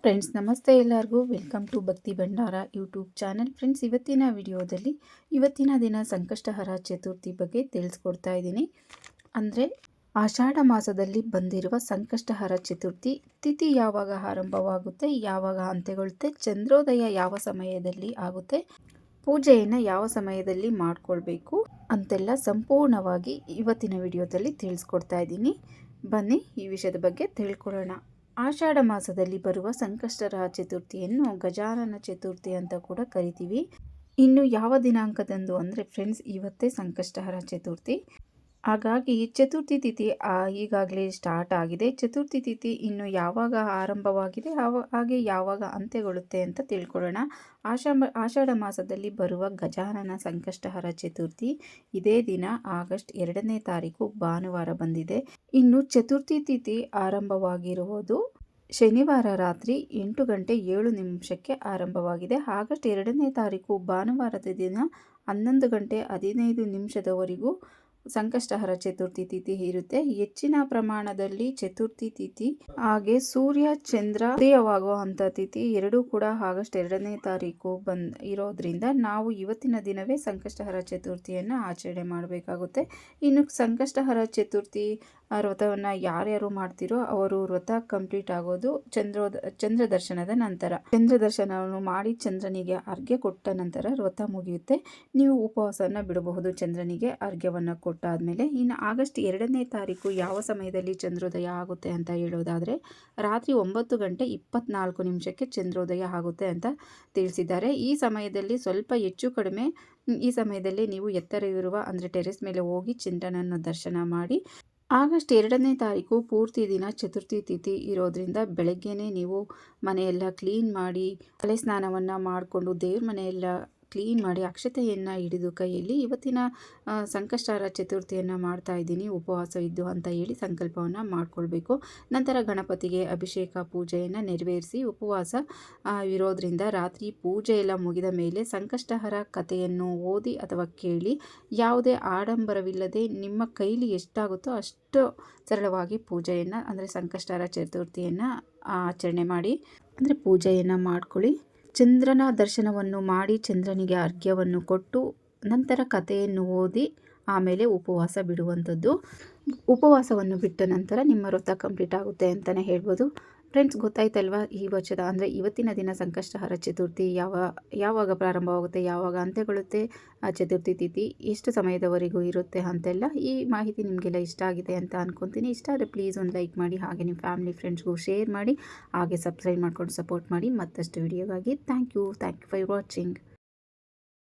Friends, ನಮಸ್ತೆ ಎಲ್ಲರಿಗೂ. Welcome to ಭಕ್ತಿ ಭಂಡಾರ ಯೂಟ್ಯೂಬ್ ಚಾನಲ್. ಫ್ರೆಂಡ್ಸ್, ಇವತ್ತಿನ ವಿಡಿಯೋದಲ್ಲಿ ಇವತ್ತಿನ ದಿನ ಸಂಕಷ್ಟಹರ ಚತುರ್ಥಿ ಬಗ್ಗೆ ತಿಳಿಸ್ಕೊಡ್ತಾ ಇದ್ದೀನಿ. ಅಂದರೆ ಆಷಾಢ ಮಾಸದಲ್ಲಿ ಬಂದಿರುವ ಸಂಕಷ್ಟಹರ ಚತುರ್ಥಿ ತಿಥಿ ಯಾವಾಗ ಆರಂಭವಾಗುತ್ತೆ, ಯಾವಾಗ ಅಂತ್ಯಗೊಳ್ಳುತ್ತೆ, ಚಂದ್ರೋದಯ ಯಾವ ಸಮಯದಲ್ಲಿ ಆಗುತ್ತೆ, ಪೂಜೆಯನ್ನು ಯಾವ ಸಮಯದಲ್ಲಿ ಮಾಡಿಕೊಳ್ಬೇಕು ಅಂತೆಲ್ಲ ಸಂಪೂರ್ಣವಾಗಿ ಇವತ್ತಿನ ವಿಡಿಯೋದಲ್ಲಿ ತಿಳಿಸ್ಕೊಡ್ತಾ ಇದ್ದೀನಿ. ಬನ್ನಿ ಈ ವಿಷಯದ ಬಗ್ಗೆ ತಿಳ್ಕೊಳ್ಳೋಣ. ಆಷಾಢ ಮಾಸದಲ್ಲಿ ಬರುವ ಸಂಕಷ್ಟಹರ ಚತುರ್ಥಿಯನ್ನು ಗಜಾನನ ಚತುರ್ಥಿ ಅಂತ ಕೂಡ ಕರಿತೀವಿ. ಇನ್ನು ಯಾವ ದಿನಾಂಕದಂದು ಅಂದರೆ ಫ್ರೆಂಡ್ಸ್, ಇವತ್ತೇ ಸಂಕಷ್ಟಹರ ಚತುರ್ಥಿ. ಹಾಗಾಗಿ ಚತುರ್ಥಿ ತಿಥಿ ಈಗಾಗಲೇ ಸ್ಟಾರ್ಟ್ ಆಗಿದೆ. ಚತುರ್ಥಿ ತಿಥಿ ಇನ್ನು ಯಾವಾಗ ಆರಂಭವಾಗಿದೆ, ಹಾಗೆ ಯಾವಾಗ ಅಂತ್ಯಗೊಳ್ಳುತ್ತೆ ಅಂತ ತಿಳ್ಕೊಳ್ಳೋಣ. ಆಷಾಢ ಮಾಸದಲ್ಲಿ ಬರುವ ಗಜಾನನ ಸಂಕಷ್ಟಹರ ಚತುರ್ಥಿ ಇದೇ ದಿನ ಆಗಸ್ಟ್ 2ನೇ ತಾರೀಕು ಭಾನುವಾರ ಬಂದಿದೆ. ಇನ್ನು ಚತುರ್ಥಿ ತಿಥಿ ಆರಂಭವಾಗಿರುವುದು ಶನಿವಾರ ರಾತ್ರಿ 8:07 ಆರಂಭವಾಗಿದೆ. ಆಗಸ್ಟ್ 2ನೇ ತಾರೀಕು ಭಾನುವಾರದ ದಿನ 11:15 ಸಂಕಷ್ಟಹರ ಚತುರ್ಥಿ ತಿಥಿ ಇರುತ್ತೆ. ಹೆಚ್ಚಿನ ಪ್ರಮಾಣದಲ್ಲಿ ಚತುರ್ಥಿ ತಿಥಿ ಹಾಗೆ ಸೂರ್ಯ ಚಂದ್ರ ಉದಯವಾಗುವಂಥ ತಿಥಿ ಎರಡೂ ಕೂಡ ಆಗಸ್ಟ್ 2ನೇ ತಾರೀಕು ಇರೋದ್ರಿಂದ ನಾವು ಇವತ್ತಿನ ದಿನವೇ ಸಂಕಷ್ಟಹರ ಚತುರ್ಥಿಯನ್ನು ಆಚರಣೆ ಮಾಡಬೇಕಾಗುತ್ತೆ. ಇನ್ನು ಸಂಕಷ್ಟಹರ ಚತುರ್ಥಿ ವ್ರತವನ್ನು ಯಾರ್ಯಾರು ಮಾಡ್ತಿರೋ ಅವರು ವ್ರತ ಕಂಪ್ಲೀಟ್ ಆಗೋದು ಚಂದ್ರ ದರ್ಶನದ ನಂತರ. ಚಂದ್ರ ದರ್ಶನವನ್ನು ಮಾಡಿ ಚಂದ್ರನಿಗೆ ಅರ್ಘ್ಯ ಕೊಟ್ಟ ನಂತರ ವ್ರತ ಮುಗಿಯುತ್ತೆ. ನೀವು ಉಪವಾಸವನ್ನು ಬಿಡಬಹುದು ಚಂದ್ರನಿಗೆ ಅರ್ಘ್ಯವನ್ನು ಕೊಟ್ಟಾದ್ಮೇಲೆ. ಇನ್ನು ಆಗಸ್ಟ್ 2ನೇ ತಾರೀಕು ಯಾವ ಸಮಯದಲ್ಲಿ ಚಂದ್ರೋದಯ ಆಗುತ್ತೆ ಅಂತ ಹೇಳೋದಾದರೆ ರಾತ್ರಿ 9:24 ಚಂದ್ರೋದಯ ಆಗುತ್ತೆ ಅಂತ ತಿಳಿಸಿದ್ದಾರೆ. ಈ ಸಮಯದಲ್ಲಿ ಸ್ವಲ್ಪ ಹೆಚ್ಚು ಕಡಿಮೆ ಈ ಸಮಯದಲ್ಲಿ ನೀವು ಎತ್ತರವಿರುವ ಅಂದರೆ ಟೆರೆಸ್ ಮೇಲೆ ಹೋಗಿ ಚಂದ್ರನನ್ನು ದರ್ಶನ ಮಾಡಿ. ಆಗಸ್ಟ್ 2ನೇ ತಾರೀಕು ಪೂರ್ತಿ ದಿನ ಚತುರ್ಥಿ ತಿಥಿ ಇರೋದ್ರಿಂದ ಬೆಳಗ್ಗೆನೇ ನೀವು ಮನೆಯೆಲ್ಲ ಕ್ಲೀನ್ ಮಾಡಿ ತಲೆ ಸ್ನಾನವನ್ನು ಮಾಡಿಕೊಂಡು ದೇವ್ರ ಮನೆಯೆಲ್ಲ ಕ್ಲೀನ್ ಮಾಡಿ ಅಕ್ಷತೆಯನ್ನು ಹಿಡಿದು ಕೈಯಲ್ಲಿ ಇವತ್ತಿನ ಸಂಕಷ್ಟಹರ ಚತುರ್ಥಿಯನ್ನು ಮಾಡ್ತಾ ಇದ್ದೀನಿ ಉಪವಾಸ ಇದ್ದು ಅಂತ ಹೇಳಿ ಸಂಕಲ್ಪವನ್ನು ಮಾಡಿಕೊಳ್ಬೇಕು. ನಂತರ ಗಣಪತಿಗೆ ಅಭಿಷೇಕ ಪೂಜೆಯನ್ನು ನೆರವೇರಿಸಿ ಉಪವಾಸ ಇರೋದ್ರಿಂದ ರಾತ್ರಿ ಪೂಜೆ ಎಲ್ಲ ಮುಗಿದ ಮೇಲೆ ಸಂಕಷ್ಟಹರ ಕಥೆಯನ್ನು ಓದಿ ಅಥವಾ ಕೇಳಿ ಯಾವುದೇ ಆಡಂಬರವಿಲ್ಲದೆ ನಿಮ್ಮ ಕೈಲಿ ಎಷ್ಟಾಗುತ್ತೋ ಅಷ್ಟು ಸರಳವಾಗಿ ಪೂಜೆಯನ್ನು ಅಂದರೆ ಸಂಕಷ್ಟಹರ ಚತುರ್ಥಿಯನ್ನು ಆಚರಣೆ ಮಾಡಿ ಅಂದರೆ ಪೂಜೆಯನ್ನು ಮಾಡ್ಕೊಳ್ಳಿ. ಚಂದ್ರನ ದರ್ಶನವನ್ನು ಮಾಡಿ ಚಂದ್ರನಿಗೆ ಅರ್ಘ್ಯವನ್ನು ಕೊಟ್ಟು ನಂತರ ಕಥೆಯನ್ನು ಓದಿ ಆಮೇಲೆ ಉಪವಾಸ ಬಿಡುವಂಥದ್ದು. ಉಪವಾಸವನ್ನು ಬಿಟ್ಟ ನಂತರ ನಿಮ್ಮ ವ್ರತ ಕಂಪ್ಲೀಟ್ ಆಗುತ್ತೆ ಅಂತಲೇ ಹೇಳ್ಬೋದು. ಫ್ರೆಂಡ್ಸ್, ಗೊತ್ತಾಯ್ತಲ್ವಾ ಈ ವರ್ಷದ ಅಂದರೆ ಇವತ್ತಿನ ದಿನ ಸಂಕಷ್ಟಹರ ಚತುರ್ಥಿ ಯಾವಾಗ ಪ್ರಾರಂಭವಾಗುತ್ತೆ, ಯಾವಾಗ ಅಂತ್ಯಗೊಳ್ಳುತ್ತೆ, ಆ ಚತುರ್ಥಿ ತಿಥಿ ಎಷ್ಟು ಸಮಯದವರೆಗೂ ಇರುತ್ತೆ ಅಂತೆಲ್ಲ. ಈ ಮಾಹಿತಿ ನಿಮಗೆಲ್ಲ ಇಷ್ಟ ಆಗಿದೆ ಅಂತ ಅಂದ್ಕೊತೀನಿ. ಇಷ್ಟ ಆದರೆ ಪ್ಲೀಸ್ ಒಂದು ಲೈಕ್ ಮಾಡಿ, ಹಾಗೆ ನಿಮ್ಮ ಫ್ಯಾಮಿಲಿ ಫ್ರೆಂಡ್ಸ್ಗೂ ಶೇರ್ ಮಾಡಿ, ಹಾಗೆ ಸಬ್ಸ್ಕ್ರೈಬ್ ಮಾಡ್ಕೊಂಡು ಸಪೋರ್ಟ್ ಮಾಡಿ. ಮತ್ತಷ್ಟು ವಿಡಿಯೋಗಾಗಿ ಥ್ಯಾಂಕ್ ಯು ಫಾರ್ ವಾಚಿಂಗ್.